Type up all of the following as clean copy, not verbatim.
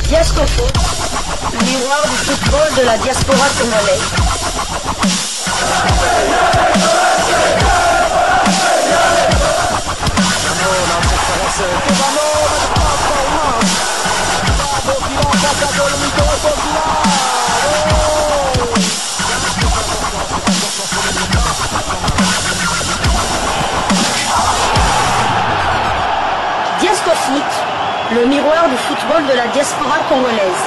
Diascofoot, le miroir du football de la diaspora congolaise. Diascofoot, le miroir du football de la diaspora congolaise.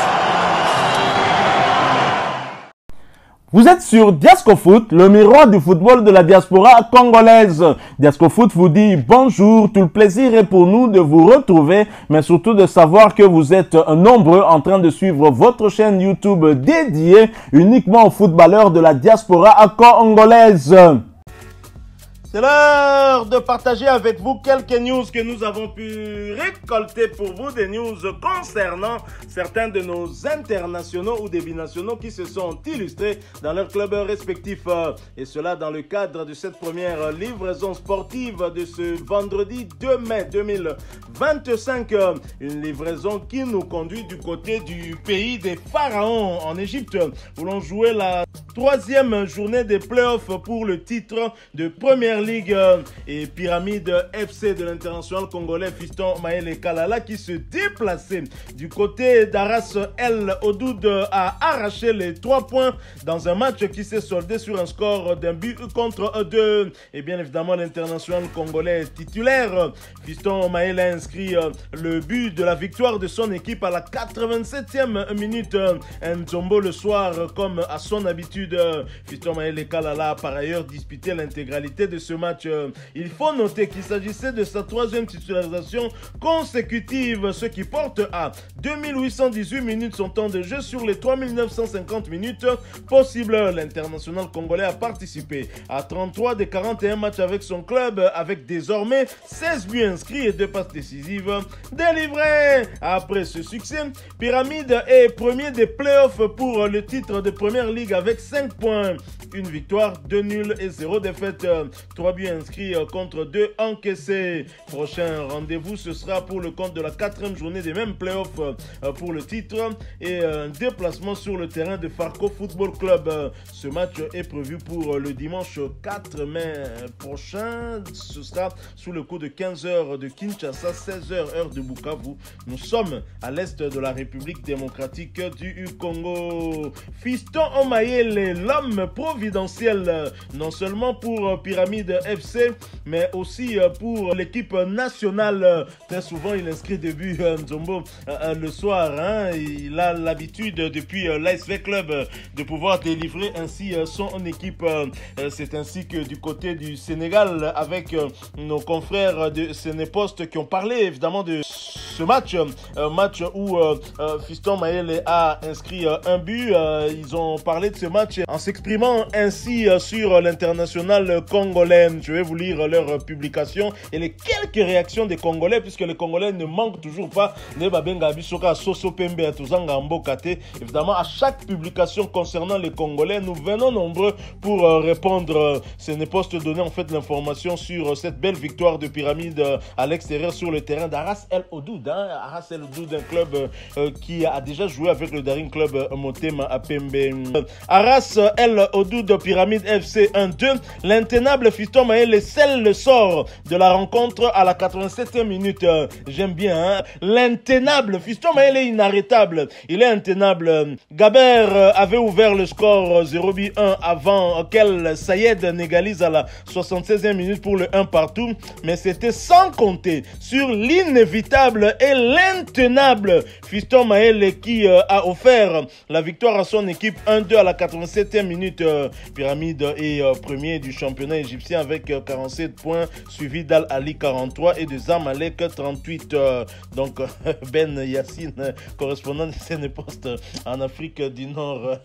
Vous êtes sur Diascofoot, le miroir du football de la diaspora congolaise. Diascofoot vous dit bonjour, tout le plaisir est pour nous de vous retrouver, mais surtout de savoir que vous êtes nombreux en train de suivre votre chaîne YouTube dédiée uniquement aux footballeurs de la diaspora congolaise. C'est l'heure de partager avec vous quelques news que nous avons pu récolter pour vous, des news concernant certains de nos internationaux ou des binationaux qui se sont illustrés dans leurs clubs respectifs. Et cela dans le cadre de cette première livraison sportive de ce vendredi 2 mai 2025. Une livraison qui nous conduit du côté du pays des pharaons en Égypte, où l'on jouait la troisième journée des playoffs pour le titre de première Ligue et Pyramide FC de l'international congolais Fiston Mayele Kalala qui se déplaçait du côté d'Aras El Odoud a arraché les 3 points dans un match qui s'est soldé sur un score d'un but contre 2. Et bien évidemment l'international congolais titulaire Fiston Mayele a inscrit le but de la victoire de son équipe à la 87e minute. Nzombo le soir comme à son habitude. Fiston Mayele Kalala a par ailleurs disputé l'intégralité de ce match. Il faut noter qu'il s'agissait de sa 3e titularisation consécutive, ce qui porte à 2818 minutes son temps de jeu sur les 3950 minutes possibles. L'international congolais a participé à 33 des 41 matchs avec son club, avec désormais 16 buts inscrits et 2 passes décisives délivrées. Après ce succès, Pyramide est premier des playoffs pour le titre de première ligue avec 5 points, une victoire, 2 nuls et 0 défaite, 3 buts inscrits contre 2 encaissés. Prochain rendez-vous, ce sera pour le compte de la 4e journée des mêmes playoffs pour le titre et un déplacement sur le terrain de Farco Football Club. Ce match est prévu pour le dimanche 4 mai prochain. Ce sera sous le coup de 15h de Kinshasa, 16h heure de Bukavu. Nous sommes à l'est de la République démocratique du Congo. Fiston Mayele, l'homme providentiel, non seulement pour Pyramide FC, mais aussi pour l'équipe nationale. Très souvent, il inscrit des buts Nzombo le soir. Il a l'habitude depuis l'ASV Club de pouvoir délivrer ainsi son équipe. C'est ainsi que du côté du Sénégal, avec nos confrères de Sénépost qui ont parlé évidemment de ce match, match où Fiston Mayele a inscrit un but. Ils ont parlé de ce match en s'exprimant ainsi sur l'international congolais. Je vais vous lire leur publication et les quelques réactions des Congolais, puisque les Congolais ne manquent toujours pas. Évidemment, à chaque publication concernant les Congolais, nous venons nombreux pour répondre. Ce n'est pas te donner en fait l'information sur cette belle victoire de Pyramide à l'extérieur sur le terrain d'Aras El Odoud. Aras El Odoud, un club qui a déjà joué avec le Daring Club Motema à Pembe. Aras El Odoud, Pyramide FC 1-2. L'intenable Fiston Mayele scelle le sort de la rencontre à la 87e minute. J'aime bien, l'intenable Fiston Mayele est inarrêtable. Il est intenable. Gaber avait ouvert le score 0-1 avant qu'El Sayed n'égalise à la 76e minute pour le 1 partout. Mais c'était sans compter sur l'inévitable et l'intenable Fiston Mayele qui a offert la victoire à son équipe 1-2 à la 87e minute. Pyramide est premier du championnat égyptien avec 47 points, suivi d'Al Ali 43 et de Zamalek 38. Donc Ben Yassine, correspondant de Sénépost en Afrique du Nord.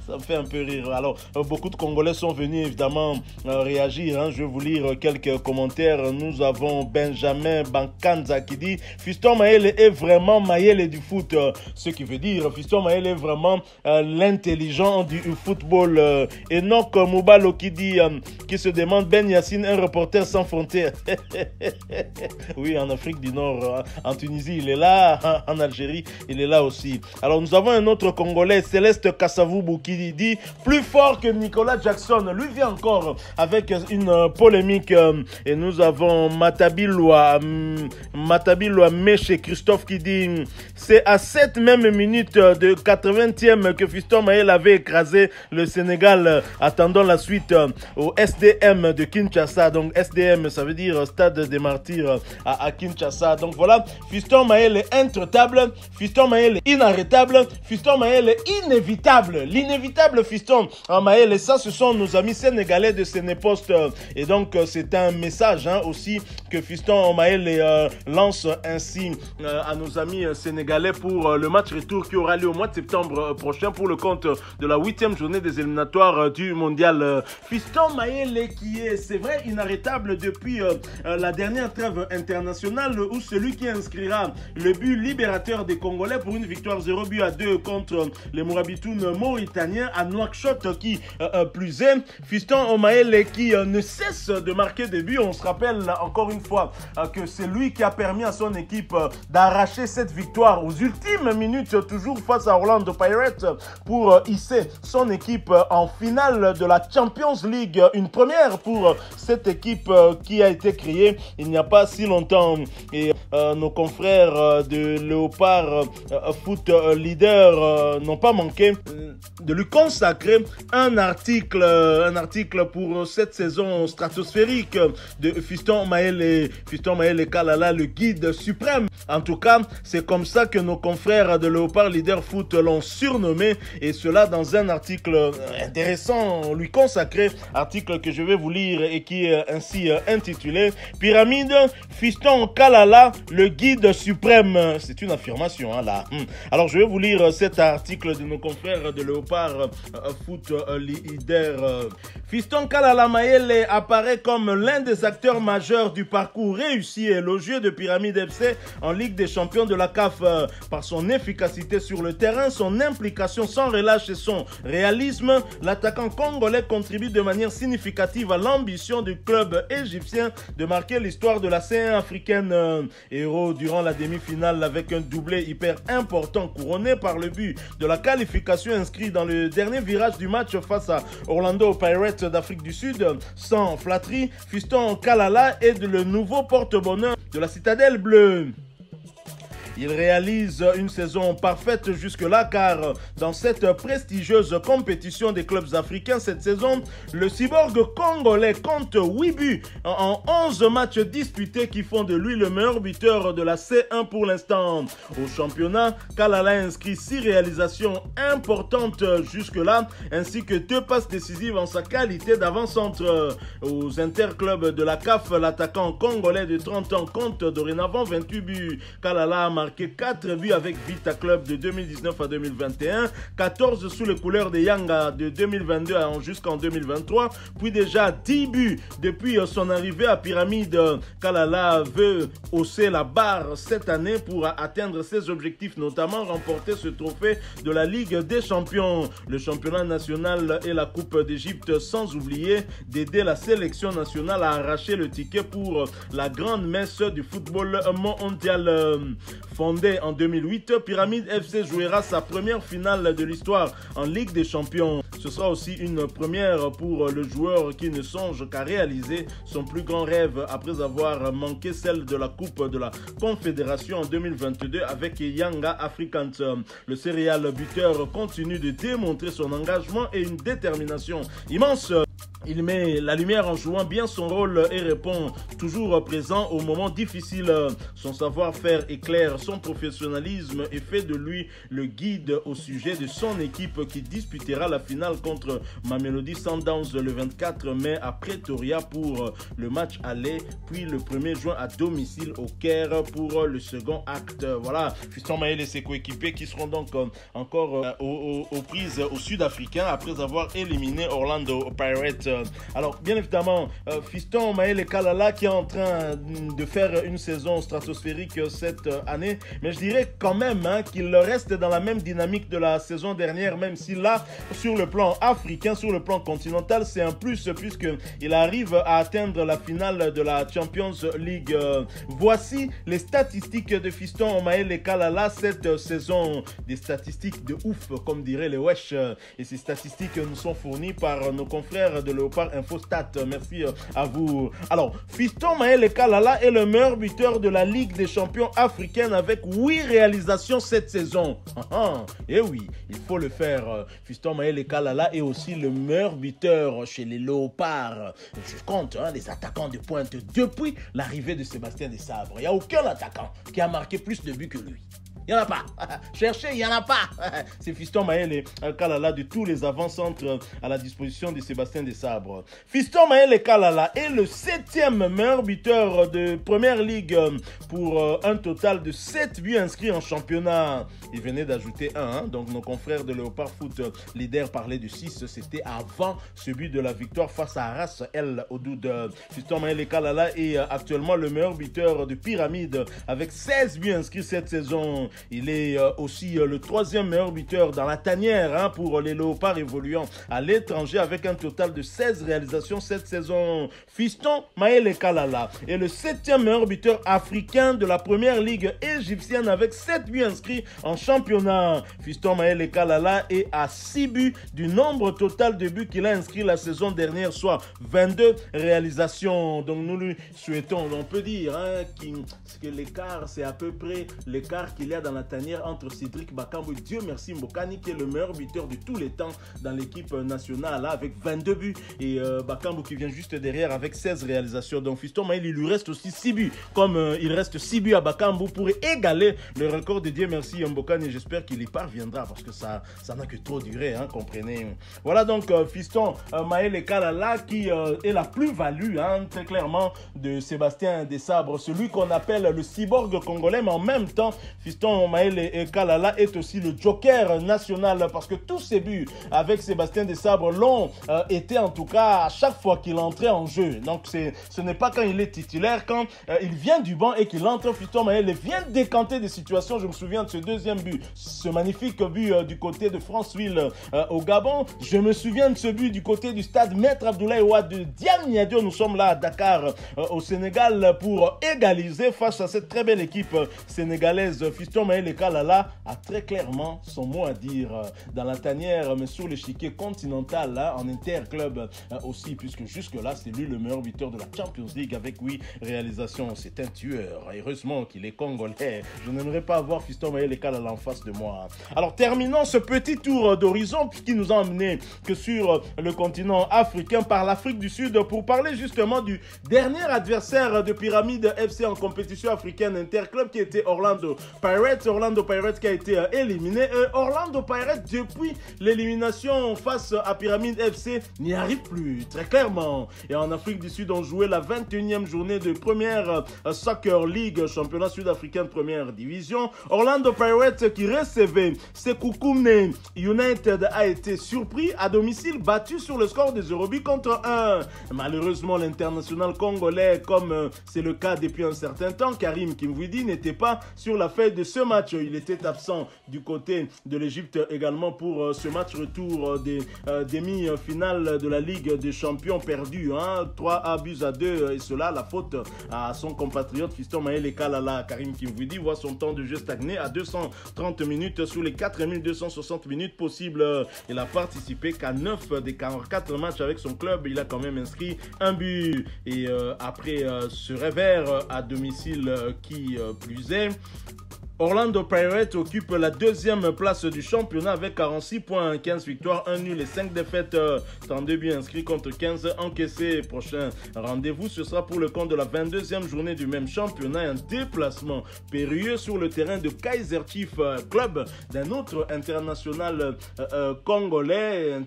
Ça me fait un peu rire. Alors, beaucoup de Congolais sont venus évidemment réagir. Je vais vous lire quelques commentaires. Nous avons Benjamin Bankanza qui qui dit Fiston Mayele est vraiment Mayele du foot. Ce qui veut dire Fiston Mayele est vraiment l'intelligent du football. Enoch Moubalo qui dit, qui se demande Ben Yassine, un reporter sans frontières. Oui, en Afrique du Nord, en Tunisie, il est là, en Algérie, il est là aussi. Alors nous avons un autre Congolais, Céleste Kassavoubou, qui dit plus fort que Nicolas Jackson. Lui vient encore avec une polémique. Et nous avons Matabiloua Meche Christophe qui dit c'est à cette même minute de 80e que Fiston Mayele avait écrasé le Sénégal, attendant la suite au SDM de Kinshasa. Donc SDM, ça veut dire Stade des Martyrs à Kinshasa. Donc voilà, Fiston Mayele est intraitable, Fiston Mayele est inarrêtable, Fiston Mayele est inévitable. L'inévitable Fiston Mayele, ça ce sont nos amis sénégalais de Sénépost. Et donc c'est un message aussi que Fiston Mayele lance ainsi à nos amis sénégalais pour le match retour qui aura lieu au mois de septembre prochain pour le compte de la 8e journée des éliminatoires du mondial. Fiston Mayele qui est, c'est vrai, inarrêtable depuis la dernière trêve internationale où celui qui inscrira le but libérateur des Congolais pour une victoire 0-2 contre les Mourabitounes mauritaniens à Nouakchott qui plus est. Fiston Mayele qui ne cesse de marquer des buts. On se rappelle encore une fois que c'est lui qui a permis à son équipe d'arracher cette victoire aux ultimes minutes, toujours face à Orlando Pirates, pour hisser son équipe en finale de la Champions League. Une première pour cette équipe qui a été créée il n'y a pas si longtemps. Et nos confrères de Léopard Foot Leader n'ont pas manqué de lui consacrer un article pour cette saison stratosphérique de Fiston Mayele. Fiston Mayele Kalala, le guide suprême. En tout cas, c'est comme ça que nos confrères de Léopard Leader Foot l'ont surnommé, et cela dans un article intéressant lui consacré, article que je vais vous lire et qui est ainsi intitulé Pyramide, Fiston Kalala, le guide suprême. C'est une affirmation là. Alors je vais vous lire cet article de nos confrères de Léopard Foot Leader. Fiston Kalala Mayele apparaît comme l'un des acteurs majeurs du parcours réussi et élogieux de Pyramide FC en Ligue des Champions de la CAF. Par son efficacité sur le terrain, son implication sans relâche et son réalisme, l'attaquant congolais contribue de manière significative à l'ambition du club égyptien de marquer l'histoire de la C1 africaine. Héros durant la demi-finale avec un doublé hyper important couronné par le but de la qualification inscrit dans le dernier virage du match face à Orlando Pirates d'Afrique du Sud. Sans flatterie, Fiston Kalala est le nouveau porte-bonheur de la citadelle bleue. Il réalise une saison parfaite jusque-là car dans cette prestigieuse compétition des clubs africains cette saison, le cyborg congolais compte 8 buts en 11 matchs disputés qui font de lui le meilleur buteur de la C1 pour l'instant. Au championnat, Kalala inscrit 6 réalisations importantes jusque-là ainsi que 2 passes décisives en sa qualité d'avant-centre. Aux interclubs de la CAF, l'attaquant congolais de 30 ans compte dorénavant 28 buts. Kalala a marqué 4 buts avec Vita Club de 2019 à 2021, 14 sous les couleurs des Yanga de 2022 jusqu'en 2023, puis déjà 10 buts depuis son arrivée à Pyramide. Kalala veut hausser la barre cette année pour atteindre ses objectifs, notamment remporter ce trophée de la Ligue des Champions, le championnat national et la Coupe d'Égypte, sans oublier d'aider la sélection nationale à arracher le ticket pour la grande messe du football mondial. Fondée en 2008, Pyramide FC jouera sa première finale de l'histoire en Ligue des Champions. Ce sera aussi une première pour le joueur qui ne songe qu'à réaliser son plus grand rêve après avoir manqué celle de la Coupe de la Confédération en 2022 avec Yanga Africans. Le céréal buteur continue de démontrer son engagement et une détermination immense. Il met la lumière en jouant bien son rôle et répond toujours présent aux moments difficiles. Son savoir-faire est clair, son professionnalisme est fait de lui le guide au sujet de son équipe qui disputera la finale contre Mamelodi Sundowns le 24 mai à Pretoria pour le match aller, puis le 1er juin à domicile au Caire pour le second acte. Voilà, Fiston Mayele et ses coéquipiers qui seront donc encore aux prises aux Sud-Africains après avoir éliminé Orlando Pirates Alors, bien évidemment, Fiston Maël Kalala qui est en train de faire une saison stratosphérique cette année, mais je dirais quand même qu'il reste dans la même dynamique de la saison dernière, même si là, sur le plan africain, sur le plan continental, c'est un plus puisqu'il arrive à atteindre la finale de la Champions League. Voici les statistiques de Fiston Maël Kalala cette saison, des statistiques de ouf, comme diraient les wesh, et ces statistiques nous sont fournies par nos confrères de Léopard Infostat. Merci à vous. Alors, Fiston Maël Kalala est le meilleur buteur de la Ligue des champions africaine avec 8 réalisations cette saison. Et oui, il faut le faire. Fiston Maël Kalala est aussi le meilleur buteur chez les Léopards. Je compte les attaquants de pointe depuis l'arrivée de Sébastien Desabre. Il n'y a aucun attaquant qui a marqué plus de buts que lui. Il n'y en a pas. Cherchez, il n'y en a pas. C'est Fiston Maël Kalala de tous les avant-centres à la disposition de Sébastien Desabre. Fiston Maël Kalala est le 7e meilleur buteur de Première Ligue pour un total de 7 buts inscrits en championnat. Il venait d'ajouter un. Donc nos confrères de Léopard Foot leader parlaient de 6. C'était avant ce but de la victoire face à Arras El Odoud. Fiston Maël Kalala est actuellement le meilleur buteur de Pyramide avec 16 buts inscrits cette saison. Il est aussi le 3e meilleur buteur dans la tanière pour les Léopards évoluant à l'étranger avec un total de 16 réalisations cette saison. Fiston Maël Kalala est le 7e meilleur buteur africain de la Première Ligue égyptienne avec 7 buts inscrits en championnat. Fiston Maël Kalala est à 6 buts du nombre total de buts qu'il a inscrits la saison dernière, soit 22 réalisations. Donc nous lui souhaitons, on peut dire que l'écart, c'est à peu près l'écart qu'il y a dans la tanière entre Cédric Bakambu et Dieu merci Mbokani qui est le meilleur buteur de tous les temps dans l'équipe nationale avec 22 buts et Bakambu qui vient juste derrière avec 16 réalisations. Donc Fiston Maël, il lui reste aussi 6 buts comme il reste 6 buts à Bakambu pour égaler le record de Dieu merci Mbokani et j'espère qu'il y parviendra parce que ça n'a que trop duré, comprenez. Voilà donc Fiston Maël Kalala qui est la plus-value très clairement de Sébastien Desabre, celui qu'on appelle le cyborg congolais, mais en même temps Fiston Maël Kalala est aussi le joker national parce que tous ses buts avec Sébastien Desabre l'ont été en tout cas à chaque fois qu'il entrait en jeu. Donc ce n'est pas quand il est titulaire, quand il vient du banc et qu'il entre, Fiston Maël vient décanter des situations. Je me souviens de ce deuxième but, ce magnifique but du côté de Franceville au Gabon. Je me souviens de ce but du côté du stade Maître Abdoulaye Wade de Diamniadio. Nous sommes là à Dakar au Sénégal pour égaliser face à cette très belle équipe sénégalaise. Fiston Maël Kalala a très clairement son mot à dire dans la tanière, mais sur l'échiquier continental, en interclub aussi, puisque jusque-là, c'est lui le meilleur buteur de la Champions League avec 8 réalisations. C'est un tueur. Heureusement qu'il est congolais. Je n'aimerais pas avoir Fiston Maël Kalala en face de moi. Alors, terminons ce petit tour d'horizon, puisqu'il nous a emmené que sur le continent africain par l'Afrique du Sud pour parler justement du dernier adversaire de Pyramide FC en compétition africaine interclub qui était Orlando Pirates. Orlando Pirates qui a été éliminé. Orlando Pirates, depuis l'élimination face à Pyramide FC, n'y arrive plus, très clairement. Et en Afrique du Sud, on jouait la 21e journée de première Soccer League, championnat sud-africain de première division. Orlando Pirates qui recevait Sekoukoumne United a été surpris à domicile, battu sur le score de 0 but contre 1. Malheureusement, l'international congolais, comme c'est le cas depuis un certain temps, Karim Kimwidi n'était pas sur la feuille de ce match. Il était absent du côté de l'Égypte également pour ce match retour des demi-finales de la Ligue des Champions perdu 3 buts à 2 et cela la faute à son compatriote Fiston Maël Kalala. Karim Kimwidi voit son temps de jeu stagner à 230 minutes sur les 4260 minutes possibles. Il a participé qu'à 9 des 44 matchs avec son club. Il a quand même inscrit un but et après ce revers à domicile qui plus est, Orlando Pirates occupe la 2e place du championnat avec 46 points, 15 victoires, 1 nul et 5 défaites, 32 buts inscrits contre 15 encaissés. Prochain rendez-vous, ce sera pour le compte de la 22e journée du même championnat, un déplacement périlleux sur le terrain de Kaiser Chiefs, club d'un autre international congolais,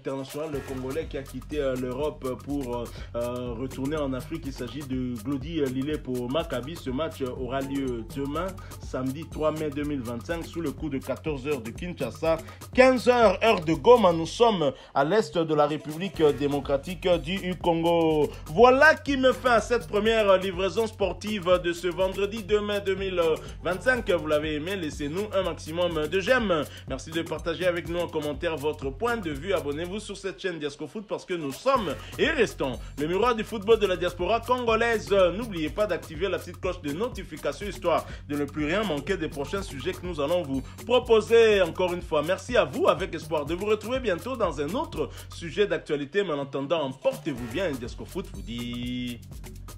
qui a quitté l'Europe pour retourner en Afrique. Il s'agit de Glody Lillet pour Maccabi. Ce match aura lieu demain, samedi 3 mai mai 2025 sous le coup de 14h de Kinshasa, 15h heure de Goma. Nous sommes à l'est de la République démocratique du Congo. Voilà qui me fait à cette première livraison sportive de ce vendredi 2 mai 2025. Vous l'avez aimé, laissez-nous un maximum de j'aime. Merci de partager avec nous en commentaire votre point de vue. Abonnez-vous sur cette chaîne Diasco Foot parce que nous sommes et restons le miroir du football de la diaspora congolaise. N'oubliez pas d'activer la petite cloche de notification histoire de ne plus rien manquer des prochains sujets que nous allons vous proposer. Encore une fois, merci à vous avec espoir de vous retrouver bientôt dans un autre sujet d'actualité. Mais en attendant, portez-vous bien. Diasco Foot vous dit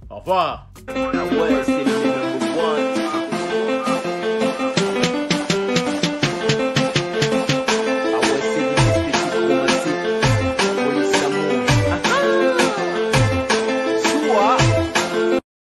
au revoir.